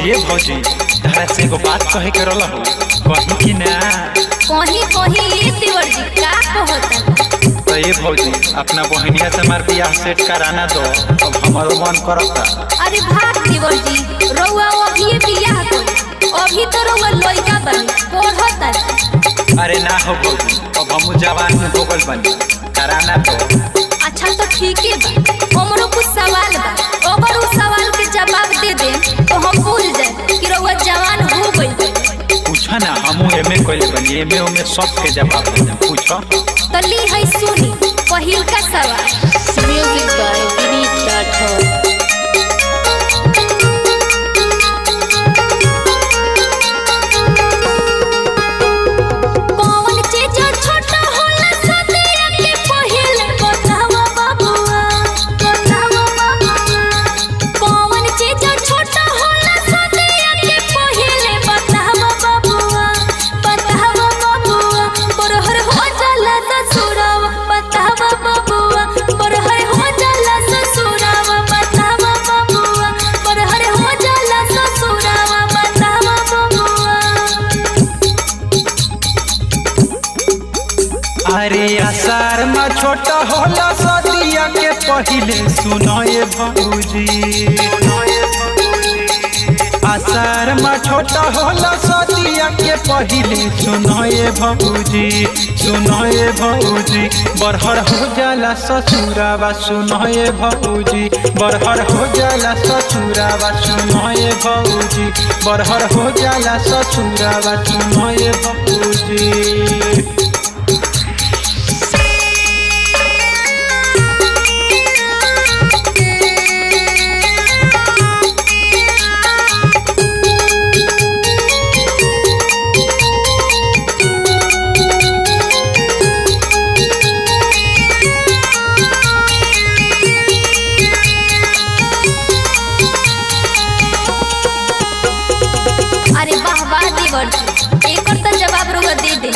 ये भौजी तहरा से एगो बात कहे के रहल हो, कही कि ना? कही ये देवर जी का कहता? तो ये भौजी अपना बहनिया से हमार बियाह सेट कराना दो, अब हमारो मन करता। अरे भाग देवर जी, रउआ अभी बियाह कर, अभी तो रउआ लइका बनी पढ़ता। अरे ना हो भौजी, अब हम जवान में हो गइल बनी, कराना दो। अच्छा तो ठीक है बा, हमरो कुछ सवाल बा, अगर उस सवाल के जवाब दे दे तो हम भूल जाए कि रउआ जवान हो गइल। पूछा ना, हम एमए कइले बनी, एमए में सब के जवाब दे। पूछो तो ली है सुनी पहिल का सवाल। म्यूजिक बाय विनीत राठौर। अरे आसार में छोटा होला सदिया के पहिले, सुनो ये भौजी। आसार में छोटा होला सदिया के पहिले, सुनो ये भौजी, सुनो ये भौजी। बरहर हो जाला ससुरावा, सुनो ये भौजी, बरहर हो जाला ससुरावा, सुनो ये भौजी, बरहर हो जाला ससुरावा, सुनो ये भौजी। एकर तो जवाब रुआ दे दे,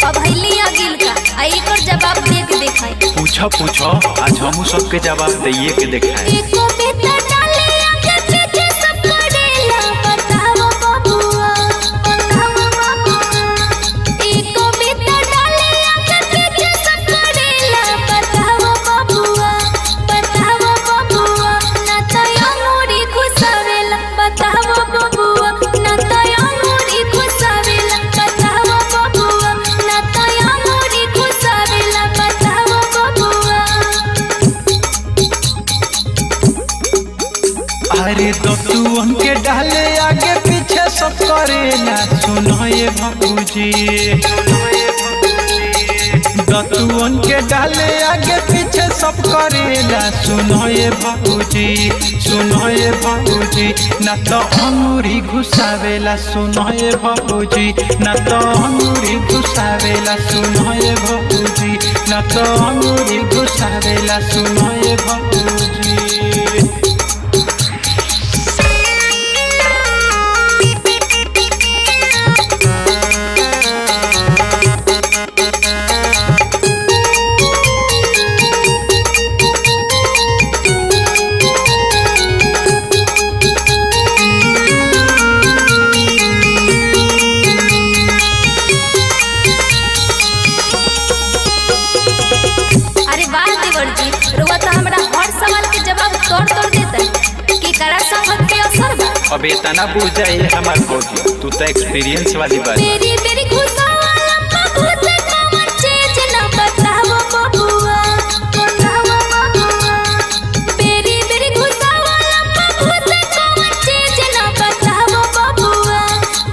अब हइली अगिल का आ एकर जवाब दे के देखाई। पूछो पूछो, आज हम सबके जवाब दिए के देखाई। एको बेटा डाले आके पीछे सब पड़ेला, बताओ बबुआ, बताओ बबुआ। एको बेटा डाले आके पीछे सब पड़ेला, बताओ बबुआ, बताओ बबुआ। ना तो अंगूरी घुसावेला, बताओ बबुआ, ना तो अंगूरी घुसावेला, बताओ बबुआ, ना तो अंगूरी घुसावेला, बताओ बबुआ। अरे दतुअन के डाले आगे पीछे सब करेला, सुनो ये भौजी। दतुअन के डाले आगे पीछे सब करेला, सुनो ये भौजी, सुनो ये भौजी। ना तो अंगूरी घुसावेला, सुनो ये भौजी, ना तो अंगूरी घुसावेला, सुनो ये भौजी, ना तो अंगूरी घुसावेला, सुनो ये भौजी। अब इतना बुझ जाए हमार भौजी, तू तो एक्सपीरियंस वाली बात। मेरी मेरी घुसावाला बहुत कौन चीज ना बताओ बबुआ, बताओ बबुआ। मेरी मेरी घुसावाला बहुत कौन चीज ना बताओ बबुआ,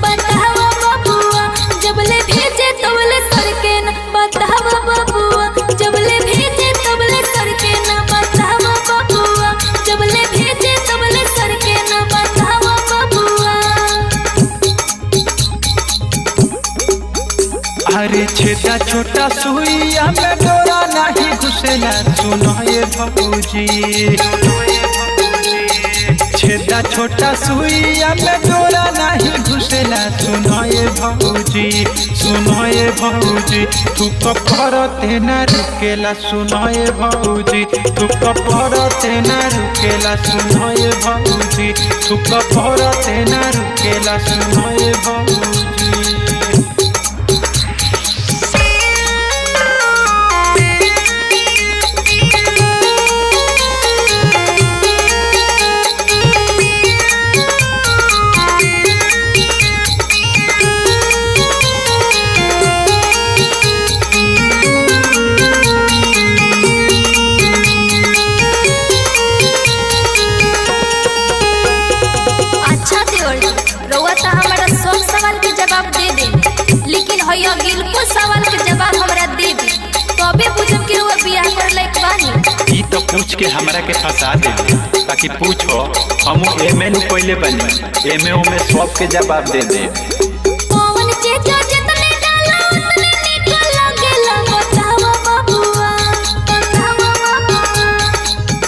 बताओ बबुआ। जबले भेजे तबले सर के ना, बताओ बबुआ, जबले भेजे तबले सर के ना, बताओ बबुआ, जबले भेजे तबले सर के ना, बताओ। अरे छेदा छोटा सुइया में डोरा नहीं घुसेला, सुनो ये भौजी। छेदा छोटा सुइया में डोरा नहीं घुसेला सुनाए भौजी सुनाए भौजी तू कपरते न रुकेला सुनाए भौजी तू कपरते न रुकेला सुनाए भौजी तू कपरते न रुकेला सुनाए भौजी। लेकिन हयो बिल्कुल सवाल के जवाब हमरा दे दी तबे पूछब कि रउआ बियाह कर लायक बानी। ई तो पूछ के हमरा के फंसा दे ताकि पूछो हम एमे नु पहले बनी एमे ओमे सब के जवाब दे दे। कौन चीज जितने डाला उतने नीक लागेला बतावा बबुआ बतावा बबुआ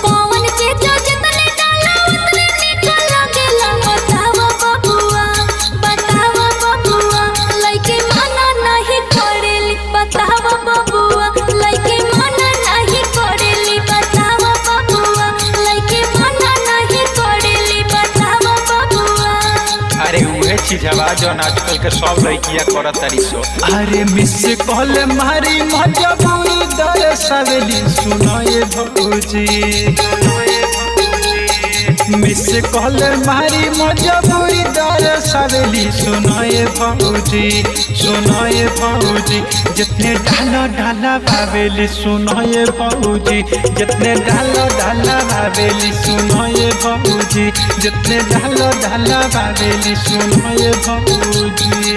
कौन चीज जितने डाला उतने नीक लागेला बतावा बबुआ बतावा बबुआ लइके मना नहीं करेली बतावा बबुआ लइके मना नहीं करेली बतावा बबुआ लइके मना नहीं करेली बतावा बबुआ। अरे उहे चीजवा जो आजकल के सब लड़कियां करत तारी सो। अरे मिस कॉल मारी मजबूरी दर्शावेली सुनाए भौजी मिस कॉल मारी मजबूरी दर्शावेली सुनाए भौजी जितने डाला डाला भावेली सुनाए भौजी जितने डाला डाला भावेली सुनाए भौजी जितने डाला डाला भावेली सुनाए भौजी।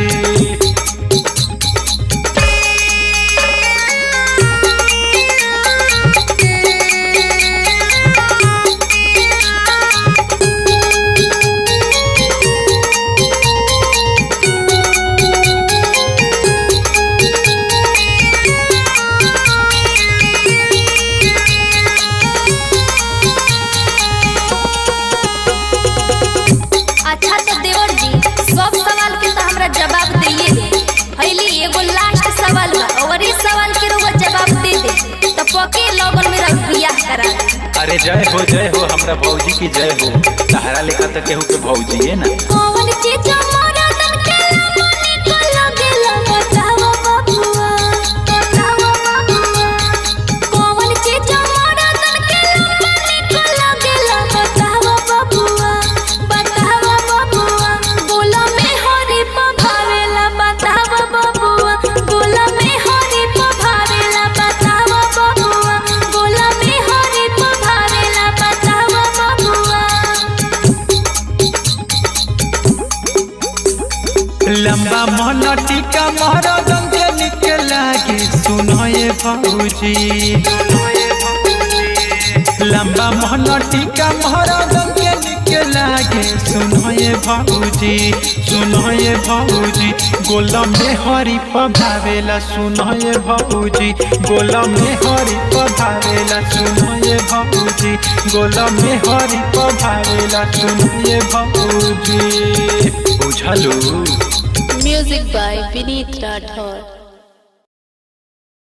अच्छा तो देवर जी सब सवाल के तो हमरा जवाब दिए दे हईली एगो लास्ट सवाल बा और इस सवाल के रउआ जवाब दे दे तो पके लगन में बियाह करा। अरे जय हो हमरा भौजी की जय हो सहारा लेखा तो केहू के भौजी है ना। कौन चीज मोरा तन के मने को लगेला बतावा बबुआ बतावा बबुआ कौन चीज मोरा तन के मने को लगेला बतावा बबुआ बतावा बबुआ गोला में हरी पभावेला बतावा बबुआ गोला में हरी पभावेला बतावा बबुआ गोला में हरी पभावेला बतावा बबुआ। लंबा मन टीका महाराजन के निकला के सुनाए भौजी लंबा मन टीका महाराजन के निकला के सुनाए भौजी गोला में हरी पभावेला सुनाए भौजी गोला में हरी पभावेला सुनाए भौजी गोला में हरी पभावेला सुनाए भौजी बुझलू। Music by Vineet Rathod.